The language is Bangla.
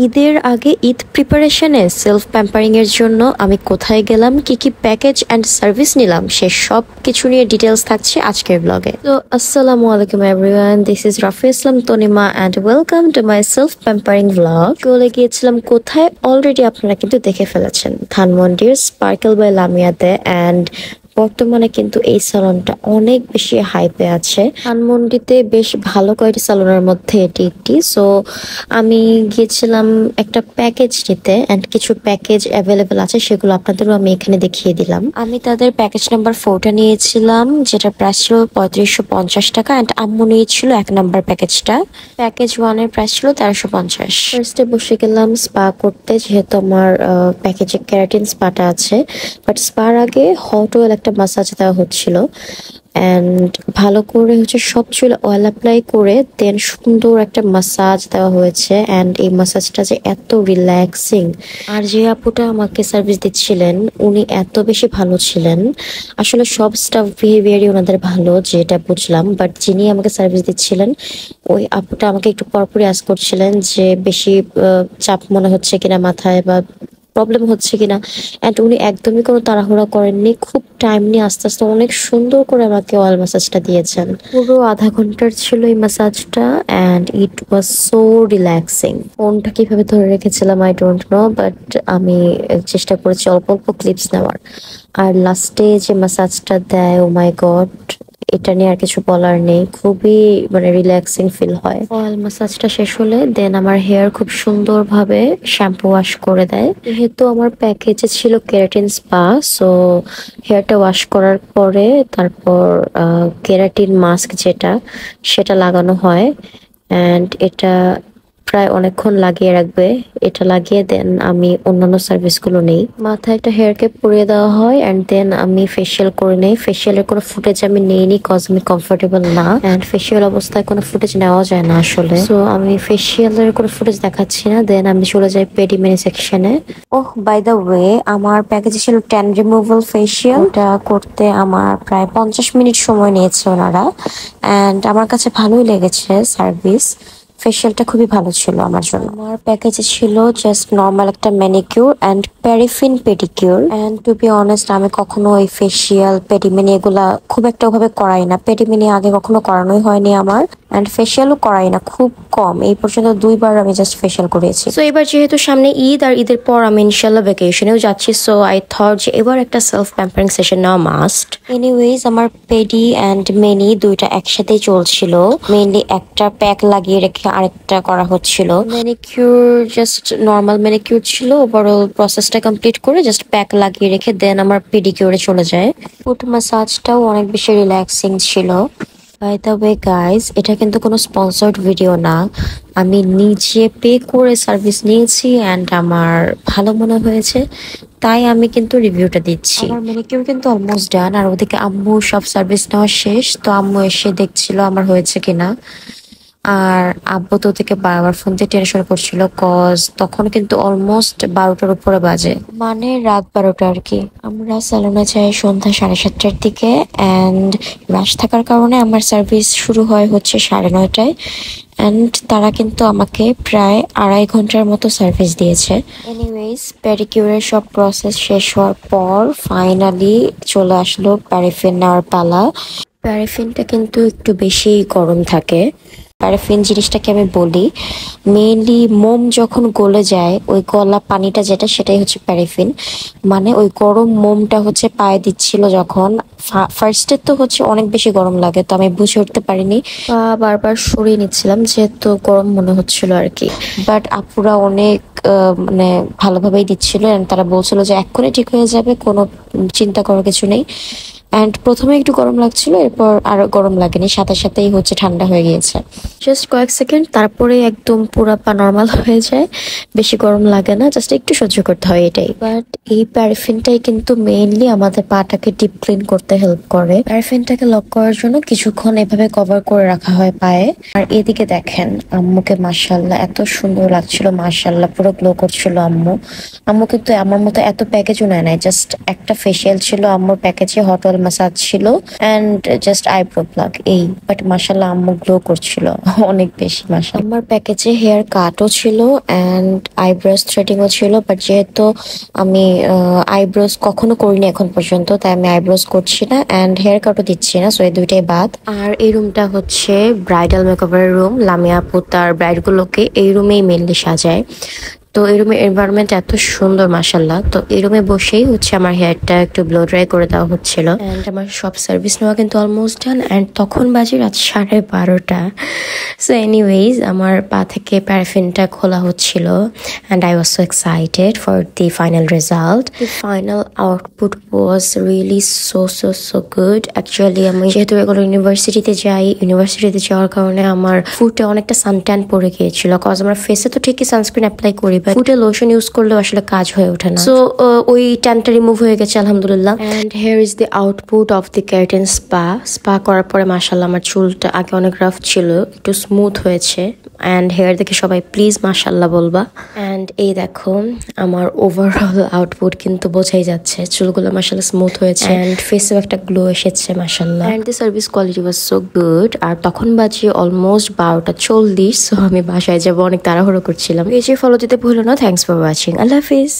ঈদের আগে ঈদ প্রিপারেশনে সেলফ প্যাম্পারিং এর জন্য আমি কোথায় গেলাম, কি কি প্যাকেজ অ্যান্ড সার্ভিস নিলাম, সে সব কিছু নিয়ে ডিটেলস থাকছে আজকের ব্লগে। তো আসসালামু আলাইকুম everyone, this is Rafi Islam Tanima and welcome to my self pampering blog. চলে গিয়েছিলাম কোথায়, অলরেডি আপনারা কিন্তু দেখে ফেলেছেন, ধানমন্ডির স্পার্কেল বাই লামিয়াতে। অ্যান্ড বর্তমানে কিন্তু এই সালনটা অনেক বেশি হাইপে আছে। ধানমন্ডিতে বেশ ভালো কয়েকটি সালনের মধ্যে এটি একটি। সো আমি গিয়েছিলাম একটা প্যাকেজ নিতে, অ্যান্ড কিছু প্যাকেজ অ্যাভেলেবেল আছে, সেগুলো আপনাদেরও আমি এখানে দেখিয়ে দিলাম। আমি তাদের প্যাকেজ নাম্বার 4টা নিয়েছিলাম, যেটা প্রাইস ছিল 3550 টাকা, অ্যান্ড আম্মু নিয়েছিল 1 নাম্বার প্যাকেজটা। প্যাকেজ 1-এর প্রাইস ছিল 1350। ফার্স্টে বসে গেলাম স্পা করতে, যেহেতু আমার প্যাকেজে ক্যারাটিন স্পাটা আছে। বাট স্পার আগে হট অয়েল একটা মাসাজ দেওয়া হচ্ছিল, অ্যান্ড ভালো করে সব চুলে অয়েল অ্যাপ্লাই করে দেন সুন্দর একটা মাসাজ দেওয়া হয়েছে। অ্যান্ড এই মাসাজটা যে এত রিল্যাক্সিং, আর যে আপুটা আমাকে সার্ভিস দিচ্ছিলেন উনি এত বেশি ভালো ছিলেন। আসলে সব স্টাফ বিহেভিয়ারই ওনাদের ভালো, যেটা বুঝলাম। বাট যিনি আমাকে সার্ভিস দিচ্ছিলেন ওই আপুটা আমাকে একটু পরপরই আস করছিলেন যে বেশি চাপ মনে হচ্ছে কিনা মাথায়, বা প্রবলেম হচ্ছে কিনা। অ্যান্ড উনি একদমই কোনো তাড়াহুড়া করেননি, খুব টাইম নিয়ে আস্তে আস্তে অনেক সুন্দর করে আমাকে অয়েল ম্যাসাজটা দিয়েছেন। পুরো আধা ঘন্টার ছিল এই ম্যাসাজটা, and it was so relaxing. ফোনটা কিভাবে ধরে রেখেছিলাম আই ডোন্ট নো, বাট আমি চেষ্টা করেছি অল্প অল্প ক্লিপস নেওয়ার। আর লাস্টে যে ম্যাসাজটা দেয়, ও মাই গড, এটা নিয়ে আর কিছু বলার নেই, খুবই রিল্যাক্সিং ফিল হয়। অয়েল ম্যাসাজটা শেষ হলে দেন আমার হেয়ার খুব সুন্দরভাবে শ্যাম্পু ওয়াশ করে দেয়। যেহেতু আমার প্যাকেজে ছিল কেরাটিন স্পা, সো হেয়ারটা ওয়াশ করার পরে তারপর কেরাটিন মাস্ক যেটা সেটা লাগানো হয়। অ্যান্ড এটা প্রায় অনেকক্ষণ লাগিয়ে রাখবে। এটা লাগিয়ে দেন আমি অন্যান্য সার্ভিসগুলো নেই। মাথায় একটা হেয়ার ক্যাপ পরিয়ে দেওয়া হয়, অ্যান্ড দেন আমি ফেসিয়াল করে নেই। ফেসিয়ালের কোনো ফুটেজ আমি নেইনি, কজ আমি কমফোর্টেবল না, অ্যান্ড ফেসিয়াল অবস্থায় কোনো ফুটেজ নেওয়া যায় না আসলে। সো আমি ফেসিয়ালের কোনো ফুটেজ দেখাচ্ছি না। দেন আমি চলে যাই পেডিমেনি সেকশনে। ওহ, বাই দ্য ওয়ে, আমার প্যাকেজে ছিল ট্যান রিমুভাল ফেসিয়াল। এটা করতে আমার প্রায় 50 মিনিট সময় নিয়েছে ওনারা, অ্যান্ড আমার কাছে ভালোই লেগেছে সার্ভিস। ফেসিয়ালটা খুবই ভালো ছিল আমার জন্য। আমার প্যাকেজে ছিল জাস্ট নর্মাল একটা manicure and paraffin pedicure. And to be honest, আমি কখনো ওই ফেসিয়াল পেডিমিনি এগুলা খুব একটা ওভাবে করাই না। পেডিমিনি আগে কখনো করানোই হয়নি আমার, অ্যান্ড ফেসিয়ালও করাই না, খুব কম। এই পর্যন্ত 2বার আমি জাস্ট ফেসিয়াল করেছি। তো এবার যেহেতু সামনে ঈদ, আর ঈদের পর আমি ইনশাল্লাহ ভ্যাকেশনেও যাচ্ছি, সো আই থট যে এবার একটা সেলফ প্যাম্পারিং সেশন নেওয়া মাস্ট। এনিওয়েজ, আমার পেডি অ্যান্ড মেনি দুইটা একসাথেই চলছিল। মেইনলি একটা প্যাক লাগিয়ে রেখে আরেকটা করা হচ্ছিল। ম্যানিকিউর জাস্ট নর্মাল ম্যানিকিউর ছিল, ওভারঅল প্রসেসটা কমপ্লিট করে জাস্ট প্যাক লাগিয়ে রেখে দেন আমার পেডিকিউরে চলে যায়। ফুট ম্যাসাজটাও অনেক বেশি রিল্যাক্সিং ছিল। বাই দ্য ওয়ে গাইজ, এটা কিন্তু কোনো স্পন্সর্ড ভিডিও না, আমি নিজে পে করে সার্ভিস নিয়েছি, অ্যান্ড আমার ভালো মনে হয়েছে তাই আমি কিন্তু রিভিউটা দিচ্ছি। আমার ম্যানিকিউর কিন্তু অলমোস্ট ডান, আর ওদিকে আম্মু সব সার্ভিস নেওয়া শেষ। তো আম্মু এসে দেখছিল আমার হয়েছে কিনা, আর আব্বু তো থেকে বারবার ফোন দিয়ে টেনশন করছিল, কজ তখন কিন্তু অলমোস্ট 12টার উপরে বাজে, মানে রাত 12টা আর কি। আমরা স্যালনে যাই সন্ধ্যা 7:30টার দিকে, অ্যান্ড রাশ থাকার কারণে আমার সার্ভিস শুরু হয় 9:30টায়। অ্যান্ড তারা কিন্তু আমাকে প্রায় 2.5 ঘন্টার মতো সার্ভিস দিয়েছে। এনিওয়েজ, প্যাডিকিউরের সব প্রসেস শেষ হওয়ার পর ফাইনালি চলে আসলো প্যারাফিন নেওয়ার পালা। প্যারাফিনটা কিন্তু একটু বেশি গরম থাকে। প্যারাফিন জিনিসটাকে আমি বলি, মেইনলি মোম যখন গলে যায়, ওই গলা পানিটা যেটা, সেটাই হচ্ছে প্যারাফিন। মানে ওই গরম মোমটা পায়ে দিচ্ছিল যখন ফার্স্টে, তো অনেক বেশি গরম লাগে, তো আমি বুঝে উঠতে পারিনি, বারবার সরিয়ে নিচ্ছিলাম যেহেতু গরম মনে হচ্ছিল আর কি। বাট আপুরা অনেক মানে ভালোভাবেই দিচ্ছিল, তারা বলছিল যে এক্ষুনি ঠিক হয়ে যাবে, কোনো চিন্তা করার কিছু নেই। অ্যান্ড প্রথমে একটু গরম লাগছিল, এরপর আর গরম লাগেনি, সাথে সাথেই ঠান্ডা হয়ে গিয়েছে। জাস্ট কয়েক সেকেন্ড, তারপরে একদম পুরা পা নর্মাল হয়ে যায়, বেশি গরম লাগে না, জাস্ট একটু সহ্য করতে হয় এটাই। বাট এই প্যারাফিনটাই কিন্তু মেইনলি আমাদের পাটাকে ডিপ ক্লিন করতে হেল্প করে। প্যারাফিনটাকে লক করার জন্য কিছুক্ষণ এভাবে কভার করে রাখা হয় পায়ে। আর এদিকে দেখেন আম্মুকে মাশাআল্লাহ এত সুন্দর লাগছিল, মাশাআল্লাহ পুরো গ্লো করছিল আম্মু। আম্মু কিন্তু আমার মতো এত প্যাকেজও নেয় নাই, জাস্ট একটা ফেসিয়াল ছিল আম্মুর প্যাকেজে, হট অয়েল মাসাজ ছিল অ্যান্ড জাস্ট আইব্রো প্লাগ এই। বাট মাশাল্লাহ আম্মু গ্লো করছিল অনেক বেশি মাশাল্লাহ। আমার প্যাকেজে হেয়ার কাটও ছিল অ্যান্ড আইব্রোস থ্রেডিংও ছিল, বাট যেহেতু আমি আইব্রোস কখনো করিনি এখন পর্যন্ত, তাই আমি আইব্রোস করছি না অ্যান্ড হেয়ার কাটও দিচ্ছি না, সো এই দুইটাই বাদ। আর এই রুমটা হচ্ছে ব্রাইডাল মেকওভারের রুম। লামিয়া আপু তার ব্রাইডগুলোকে এই রুমেই মেনলি সাজায়। তো এই রুমের এনভায়রনমেন্ট এত সুন্দর মাশাল্লাহ। তো এই রুমে বসেই হচ্ছে আমার হেয়ারটা একটু ব্লো ড্রাই করে দেওয়া হচ্ছিল অ্যান্ড আমার সব সার্ভিস নেওয়া কিন্তু অলমোস্ট ডান অ্যান্ড তখন বাজে রাত 12:30। সো এনিওয়েজ আমার পা থেকে প্যারাফিনটা খোলা হচ্ছিল and I was so excited for the final result. The final output was really so good. Actually আমি যেহেতু রেগুলার ইউনিভার্সিটিতে ইউনিভার্সিটিতে যাওয়ার কারণে আমার ফুটে অনেকটা সানট্যান পড়ে গিয়েছিল, কজ আমার ফেসে তো ঠিকই সানস্ক্রিন অ্যাপ্লাই করি, ফুটে লোশন ইউজ করলেও আসলে কাজ হয়ে ওঠে না। সো ওই ট্যানটা রিমুভ হয়ে গেছে আলহামদুলিল্লাহ। And here is the output of the keratin spa করার পরে মাশাআল্লাহ আমার চুলটা আগে অনেক রাফ ছিল, একটু স্মুথ হয়েছে। অ্যান্ড হেয়ার দেখে সবাই প্লিজ মাশাআল্লাহ বলবা। অ্যান্ড এই দেখো আমার ওভারঅল আউটপুট কিন্তু বোঝাই যাচ্ছে, চুলগুলো মাশাআল্লাহ স্মুথ হয়েছে অ্যান্ড ফেসেও একটা গ্লো এসেছে মাশাআল্লাহ। And the service quality was so good. আর তখন বাজে অলমোস্ট 12:40। সো আমি বাসায় যাবো, অনেক তাড়াহুড়ো করছিলাম। এই যে ফলো দিতে ভুলো না। Thanks for watching. Allah Hafiz.